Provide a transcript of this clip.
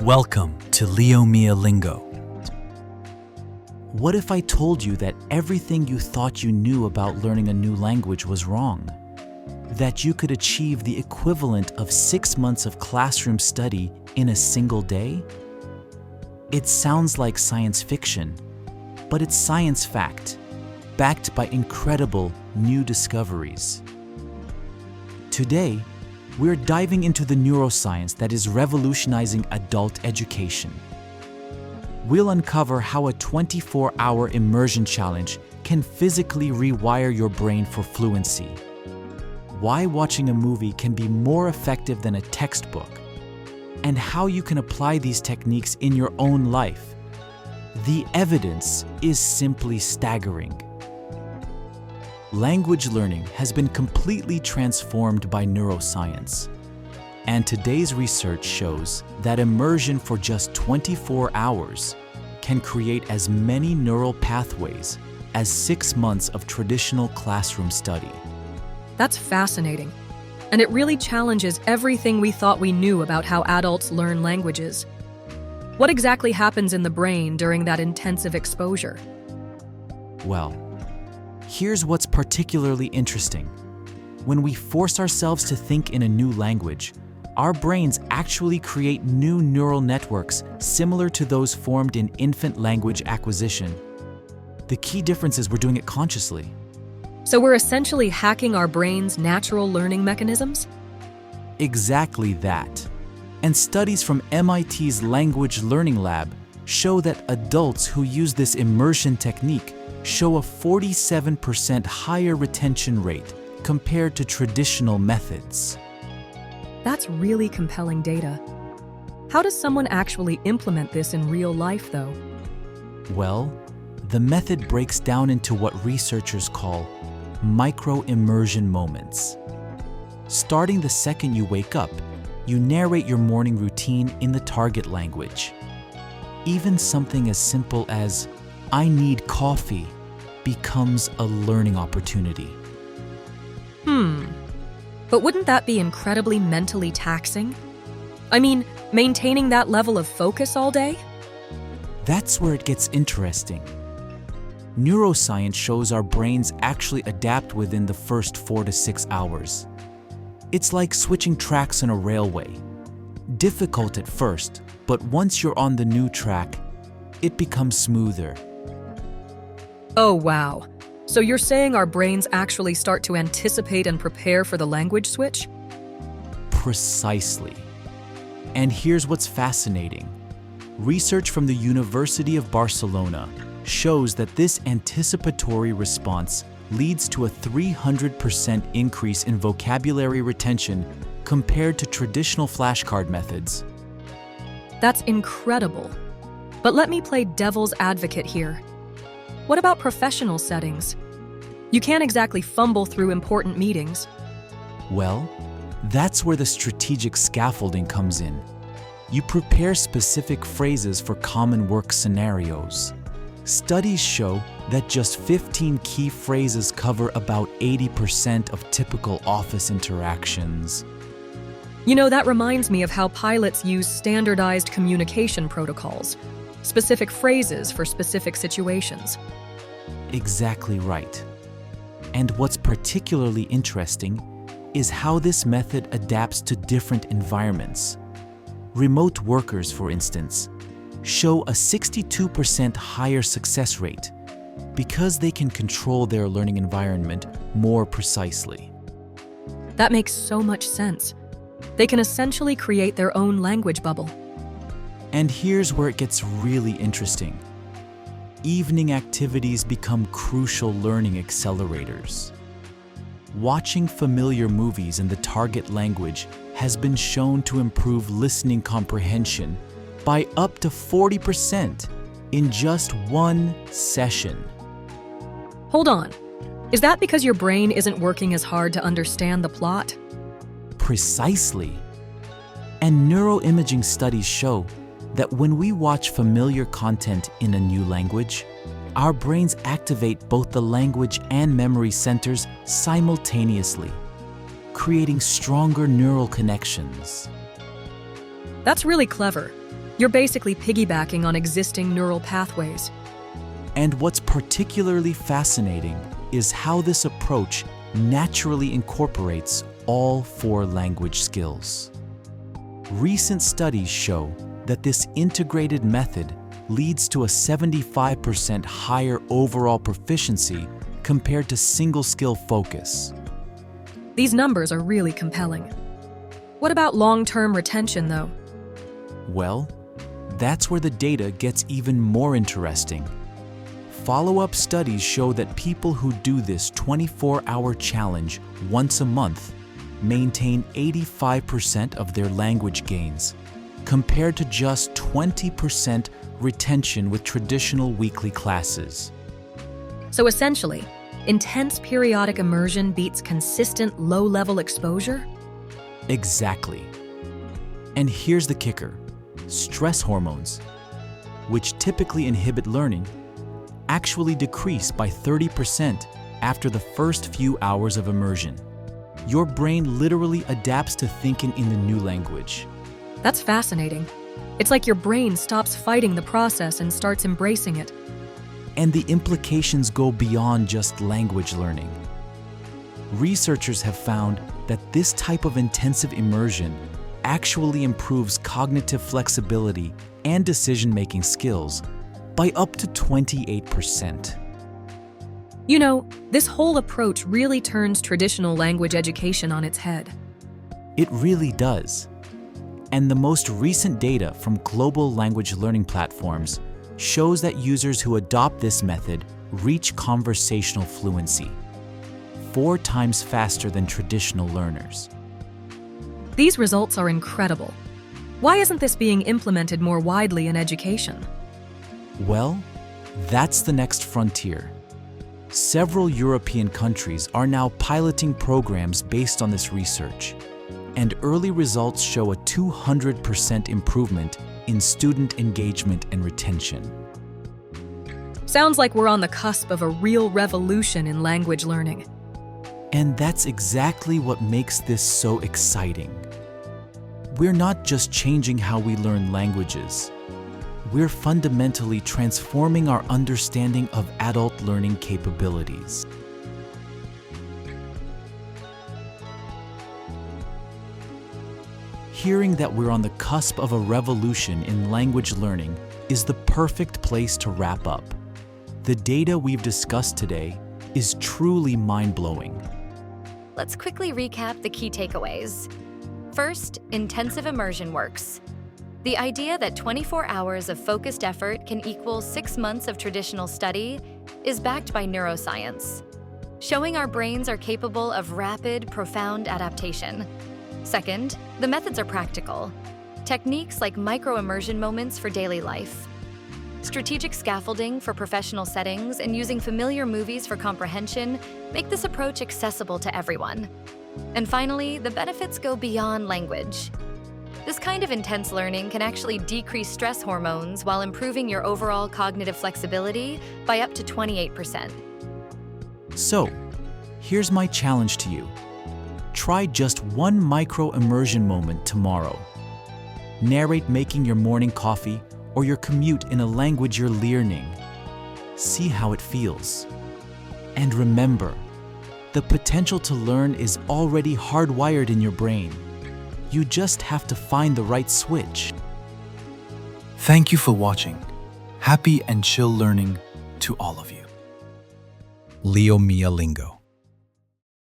Welcome to Leo Mia Lingo. What if I told you that everything you thought you knew about learning a new language was wrong? That you could achieve the equivalent of 6 months of classroom study in a single day? It sounds like science fiction, but it's science fact, backed by incredible new discoveries. Today, we're diving into the neuroscience that is revolutionizing adult education. We'll uncover how a 24-hour immersion challenge can physically rewire your brain for fluency. Why watching a movie can be more effective than a textbook, and how you can apply these techniques in your own life. The evidence is simply staggering. Language learning has been completely transformed by neuroscience. And today's research shows that immersion for just 24 hours can create as many neural pathways as 6 months of traditional classroom study. That's fascinating. And it really challenges everything we thought we knew about how adults learn languages. What exactly happens in the brain during that intensive exposure? Well, here's what's particularly interesting. When we force ourselves to think in a new language, our brains actually create new neural networks similar to those formed in infant language acquisition. The key difference is we're doing it consciously. So we're essentially hacking our brain's natural learning mechanisms? Exactly that. And studies from MIT's Language Learning Lab show that adults who use this immersion technique show a 47% higher retention rate compared to traditional methods. That's really compelling data. How does someone actually implement this in real life, though? Well, the method breaks down into what researchers call micro-immersion moments. Starting the second you wake up, you narrate your morning routine in the target language. Even something as simple as, "I need coffee," becomes a learning opportunity. But wouldn't that be incredibly mentally taxing? I mean, maintaining that level of focus all day? That's where it gets interesting. Neuroscience shows our brains actually adapt within the first 4 to 6 hours. It's like switching tracks on a railway. Difficult at first, but once you're on the new track, it becomes smoother. Oh, wow. So you're saying our brains actually start to anticipate and prepare for the language switch? Precisely. And here's what's fascinating. Research from the University of Barcelona shows that this anticipatory response leads to a 300% increase in vocabulary retention compared to traditional flashcard methods. That's incredible. But let me play devil's advocate here. What about professional settings? You can't exactly fumble through important meetings. Well, that's where the strategic scaffolding comes in. You prepare specific phrases for common work scenarios. Studies show that just 15 key phrases cover about 80% of typical office interactions. You know, that reminds me of how pilots use standardized communication protocols, specific phrases for specific situations. Exactly right. And what's particularly interesting is how this method adapts to different environments. Remote workers, for instance, show a 62% higher success rate because they can control their learning environment more precisely. That makes so much sense. They can essentially create their own language bubble. And here's where it gets really interesting. Evening activities become crucial learning accelerators. Watching familiar movies in the target language has been shown to improve listening comprehension by up to 40% in just one session. Hold on. Is that because your brain isn't working as hard to understand the plot? Precisely. And neuroimaging studies show that when we watch familiar content in a new language, our brains activate both the language and memory centers simultaneously, creating stronger neural connections. That's really clever. You're basically piggybacking on existing neural pathways. And what's particularly fascinating is how this approach naturally incorporates all four language skills. Recent studies show that this integrated method leads to a 75% higher overall proficiency compared to single-skill focus. These numbers are really compelling. What about long-term retention, though? Well, that's where the data gets even more interesting. Follow-up studies show that people who do this 24-hour challenge once a month maintain 85% of their language gains, compared to just 20% retention with traditional weekly classes. So essentially, intense periodic immersion beats consistent low-level exposure? Exactly. And here's the kicker. Stress hormones, which typically inhibit learning, actually decrease by 30% after the first few hours of immersion. Your brain literally adapts to thinking in the new language. That's fascinating. It's like your brain stops fighting the process and starts embracing it. And the implications go beyond just language learning. Researchers have found that this type of intensive immersion actually improves cognitive flexibility and decision-making skills by up to 28%. You know, this whole approach really turns traditional language education on its head. It really does. And the most recent data from global language learning platforms shows that users who adopt this method reach conversational fluency 4 times faster than traditional learners. These results are incredible. Why isn't this being implemented more widely in education? Well, that's the next frontier. Several European countries are now piloting programs based on this research, and early results show a 200% improvement in student engagement and retention. Sounds like we're on the cusp of a real revolution in language learning. And that's exactly what makes this so exciting. We're not just changing how we learn languages. We're fundamentally transforming our understanding of adult learning capabilities. Hearing that we're on the cusp of a revolution in language learning is the perfect place to wrap up. The data we've discussed today is truly mind-blowing. Let's quickly recap the key takeaways. First, intensive immersion works. The idea that 24 hours of focused effort can equal 6 months of traditional study is backed by neuroscience, showing our brains are capable of rapid, profound adaptation. Second, the methods are practical. Techniques like micro-immersion moments for daily life, strategic scaffolding for professional settings, and using familiar movies for comprehension make this approach accessible to everyone. And finally, the benefits go beyond language. This kind of intense learning can actually decrease stress hormones while improving your overall cognitive flexibility by up to 28%. So, here's my challenge to you. Try just one micro-immersion moment tomorrow. Narrate making your morning coffee or your commute in a language you're learning. See how it feels. And remember, the potential to learn is already hardwired in your brain. You just have to find the right switch. Thank you for watching. Happy and chill learning to all of you. Leo Mia Lingo.